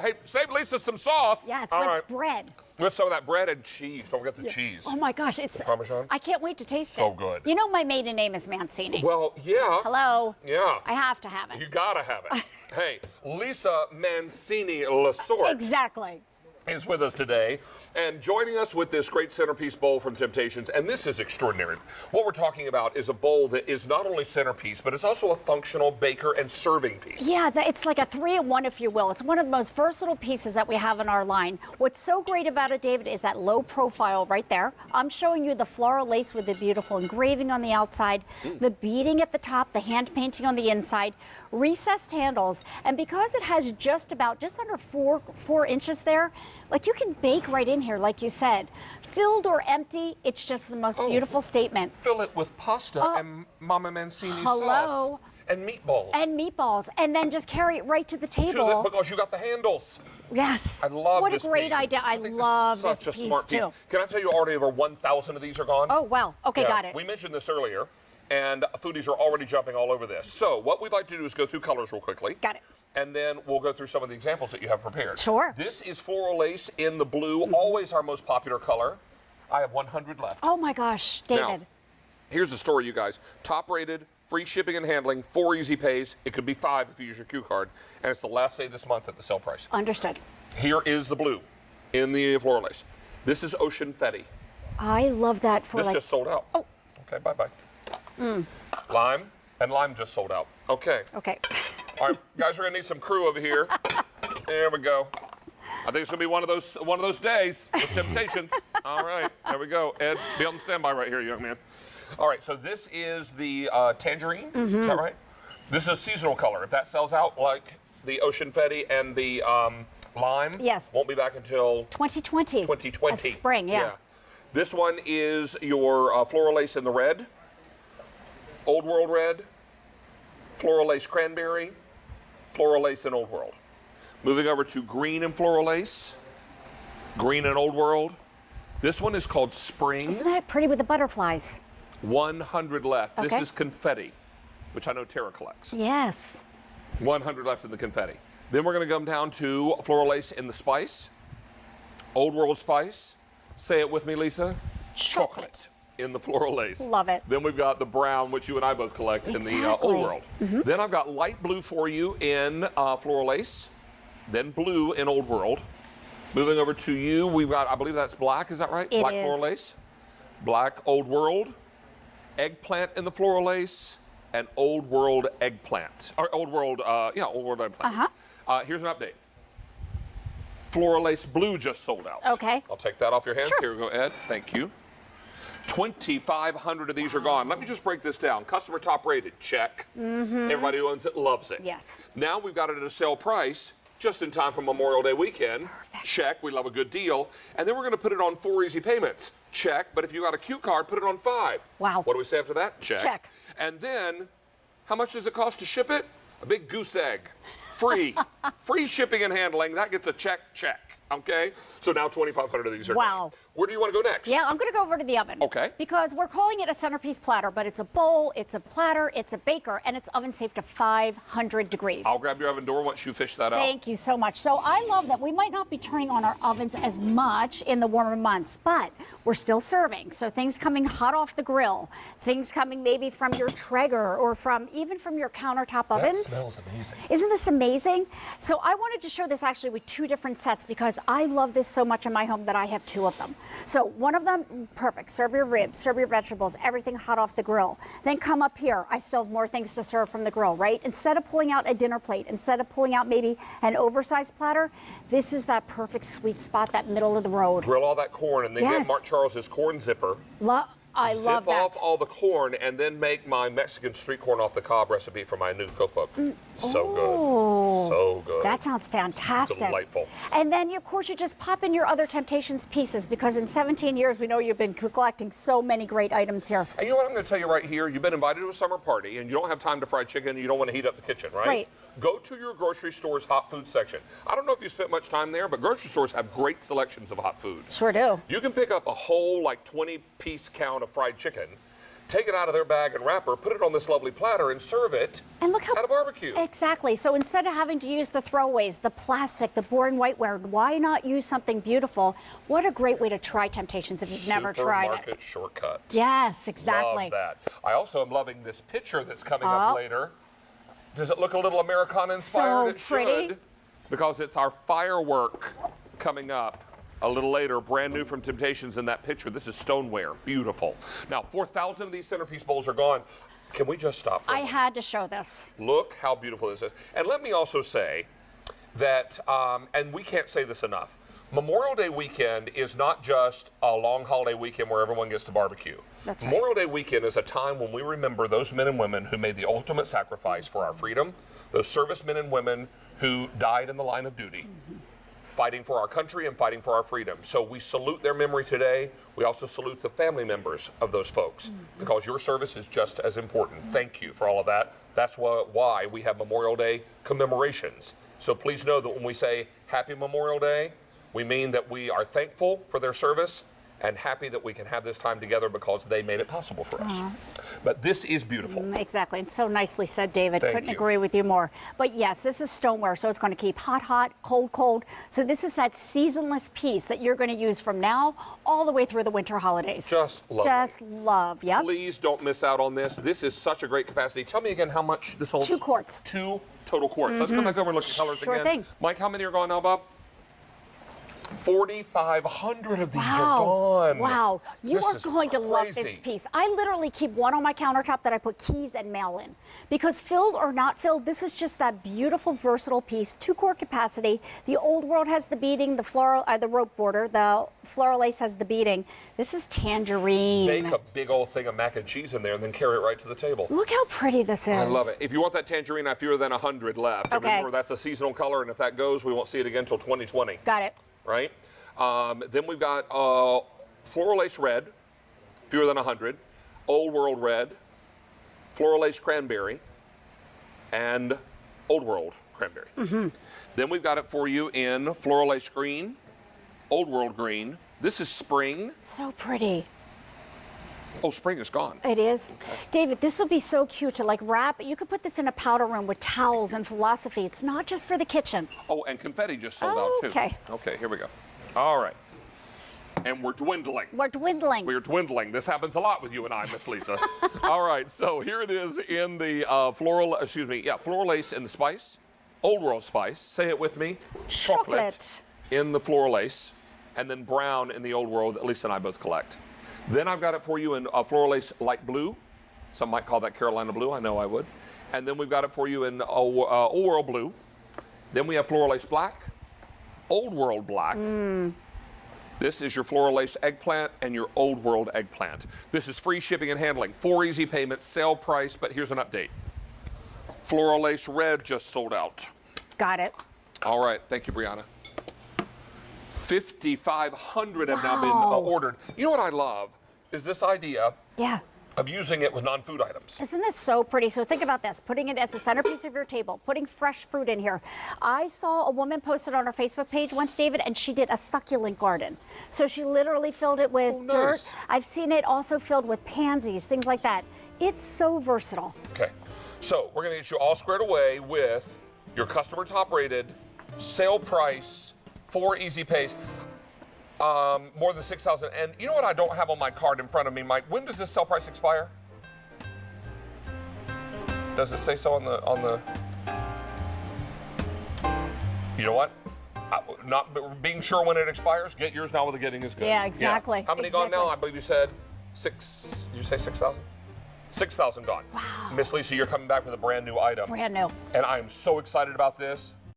Hey, save Lisa some sauce. Yeah, it's All with right. bread. With some of that bread and cheese. Don't forget the cheese. Oh my gosh, it's Parmesan. I can't wait to taste it. So good. You know my maiden name is Mancini. Well, yeah. Hello. Yeah. I have to have it. You gotta have it. Hey, Lisa Mancini Lasort Exactly. is with us today and joining us with this great centerpiece bowl from Temp-tations, and this is extraordinary. What we're talking about is a bowl that is not only centerpiece, but it's also a functional baker and serving piece. Yeah, it's like a 3-in-1, if you will. It's one of the most versatile pieces that we have in our line. What's so great about it, David, is that low profile right there. I'm showing you the floral lace with the beautiful engraving on the outside, the beading at the top, the hand painting on the inside, recessed handles, and because it has just under four inches there, like you can bake right in here, like you said. Filled or empty, it's just the most beautiful statement. Fill it with pasta and Mama Mancini hello. sauce. And meatballs. And then just carry it right to the table. Because you got the handles. Yes. I love what this a great piece. idea. I love this such a piece smart too. piece. Can I tell you already over 1,000 of these are gone? Oh, wow. Okay, Yeah, got it. We mentioned this earlier, and foodies are already jumping all over this. So what we'd like to do is go through colors real quickly. Got it. And then we'll go through some of the examples that you have prepared. Sure. This is floral lace in the blue, always our most popular color. I have 100 left. Oh my gosh, David. Now, here's the story, you guys. Top rated, free shipping and handling, 4 easy pays. It could be 5 if you use your Q card. And it's the last day this month at the sale price. Understood. Here is the blue in the floral lace. This is Ocean Fetty. I love that for This just sold out. Oh. Okay, bye-bye. Lime, and lime just sold out. Okay. Okay. All right, guys, we're gonna need some crew over here. There we go. I think it's gonna be one of those days with Temp-tations. All right, there we go. Ed, be on standby right here, young man. All right, so this is the tangerine. Is that right? This is a seasonal color. If that sells out, like the Ocean Fetty and the lime, Yes. won't be back until 2020. 2020. Spring, yeah. This one is your floral lace in the red, Old World red, floral lace cranberry, floral lace in Old World. Moving over to green and floral lace, green and Old World. This one is called Spring. Isn't that pretty with the butterflies? 100 left. Okay. This is confetti, which I know Tara collects. Yes. 100 left in the confetti. Then we're going to come down to floral lace in the spice, Old World spice. Say it with me, Lisa. Chocolate in the floral lace. Love it. Then we've got the brown, which you and I both collect in the Old World. Then I've got light blue for you in floral lace, then blue in Old World. Moving over to you, we've got, I believe that's black, is that right? It black is. floral lace, black Old World, eggplant in the floral lace, and Old World eggplant. Or Old World, Old World eggplant. Here's an update. Floral lace blue just sold out. Okay. I'll take that off your hands. Sure. Here we go, Ed. Thank you. 2,500 of these are gone. Let me just break this down. Customer top rated, check. Everybody who owns it loves it. Yes. Now we've got it at a sale price, just in time for Memorial Day weekend. Check, we love a good deal. And then we're gonna put it on 4 easy payments. Check, but if you got a Q card, put it on 5. Wow. What do we say after that? Check. Check. And then, how much does it cost to ship it? A big goose egg. Free. Free shipping and handling. That gets a check. Okay? So now 2,500 of these are Wow. gone. Where do you want to go next? Yeah, I'm going to go over to the oven. Okay. Because we're calling it a centerpiece platter, but it's a bowl, it's a platter, it's a baker, and it's oven safe to 500 degrees. I'll grab your oven door once you fish that out. Thank you so much. So I love that we might not be turning on our ovens as much in the warmer months, but we're still serving. So things coming hot off the grill, things coming maybe from your Traeger or even from your countertop ovens. That smells amazing. Isn't this amazing? So I wanted to show this actually with 2 different sets because I love this so much in my home that I have 2 of them. So one of them, perfect. Serve your ribs, serve your vegetables, everything hot off the grill. Then come up here. I still have more things to serve from the grill, right? Instead of pulling out a dinner plate, instead of pulling out maybe an oversized platter, this is that perfect sweet spot, that middle of the road. Grill all that corn and then Yes. get Mark Charles's corn zipper. I love Zip that. off all the corn and then make my Mexican street corn off the cob recipe for my new cookbook. So good. So good. That sounds fantastic. Delightful. And then, of course, you just pop in your other Temp-tations pieces because in 17 years, we know you've been collecting so many great items here. And you know what I'm going to tell you right here? You've been invited to a summer party and you don't have time to fry chicken and you don't want to heat up the kitchen, right? Right. Go to your grocery store's hot food section. I don't know if you spent much time there, but grocery stores have great selections of hot food. Sure do. You can pick up a whole like 20-piece count of fried chicken take it out of their bag and wrapper, put it on this lovely platter, and serve it And look how at a barbecue. Exactly. So instead of having to use the throwaways, the plastic, the boring whiteware, why not use something beautiful? What a great way to try Temp-tations if you've never tried it. Supermarket shortcut. Yes, exactly. Love that. I also am loving this picture that's coming up later. Does it look a little Americana inspired? So pretty. It should, because it's our firework coming up a little later, brand new from Temp-tations in that picture. This is stoneware, beautiful. Now, 4,000 of these centerpiece bowls are gone. Can we just stop for a I moment? had to show this. Look how beautiful this is. And let me also say that, and we can't say this enough, Memorial Day weekend is not just a long holiday weekend where everyone gets to barbecue. That's right. Memorial Day weekend is a time when we remember those men and women who made the ultimate sacrifice for our freedom, those servicemen and women who died in the line of duty, fighting for our country and fighting for our freedom. So we salute their memory today. We also salute the family members of those folks because your service is just as important. Thank you for all of that. That's why we have Memorial Day commemorations. So please know that when we say Happy Memorial Day, we mean that we are thankful for their service and happy that we can have this time together because they made it possible for us. But this is beautiful. Exactly, and so nicely said, David. Thank Couldn't you. agree with you more. But yes, this is stoneware, so it's going to keep hot, hot, cold, cold. So this is that seasonless piece that you're going to use from now all the way through the winter holidays. Just lovely. Just love, yep. Please don't miss out on this. This is such a great capacity. Tell me again how much this holds. 2 quarts. 2 total quarts. Let's come back over and look at the colors Sure again. thing. Mike, how many are gone now, Bob? 4,500 of these are gone. Wow. You This are is going to love this crazy. piece. I literally keep one on my countertop that I put keys and mail in. Because filled or not filled, this is just that beautiful, versatile piece. 2-quart capacity. The old world has the beading, the floral, the rope border. The floral lace has the beading. This is tangerine. Make a big old thing of mac and cheese in there and then carry it right to the table. Look how pretty this is. I love it. If you want that tangerine, I have fewer than 100 left. And Okay. remember, that's a seasonal color, and if that goes, we won't see it again until 2020. Got it. Right? Then we've got floral lace red, fewer than 100, old world red, floral lace cranberry, and old world cranberry. Then we've got it for you in floral lace green, old world green. This is spring. So pretty. Oh, spring is gone. It is. David, this would be so cute to like wrap. You could put this in a powder room with towels and philosophy. It's not just for the kitchen. Oh, and confetti just sold out too. Okay. Okay, here we go. All right. And we're dwindling. We're dwindling. We're dwindling. This happens a lot with you and I, Miss Lisa. All right, so here it is in the floral lace and the spice, old world spice. Say it with me. Chocolate. In the floral lace, and then brown in the old world that Lisa and I both collect. Then I've got it for you in floral lace light blue. Some might call that Carolina blue. I know I would. And then we've got it for you in old world blue. Then we have floral lace black, old world black. This is your floral lace eggplant and your old world eggplant. This is free shipping and handling, 4 easy payments, sale price, but here's an update. Floral lace red just sold out. Got it. All right, thank you, Brianna. 5,500 have now been ordered. You know what I love is this idea Yeah. of using it with non-food items. Isn't this so pretty? So think about this, putting it as the centerpiece of your table, putting fresh fruit in here. I saw a woman posted on her Facebook page once, David, and she did a succulent garden. So she literally filled it with dirt. Nice. I've seen it also filled with pansies, things like that. It's so versatile. Okay, so we're gonna get you all squared away with your customer top rated, sale price, 4 easy pays, more than 6,000. And you know what I don't have on my card in front of me, Mike? When does this sale price expire? Does it say so on the? You know what? Not being sure when it expires, get yours now while the getting is good. Yeah, exactly. How many gone now? Exactly. I believe you said 6, did you say 6,000? 6,000 gone. Wow. Miss Lisa, you're coming back with a brand new item. Brand new. And I am so excited about this.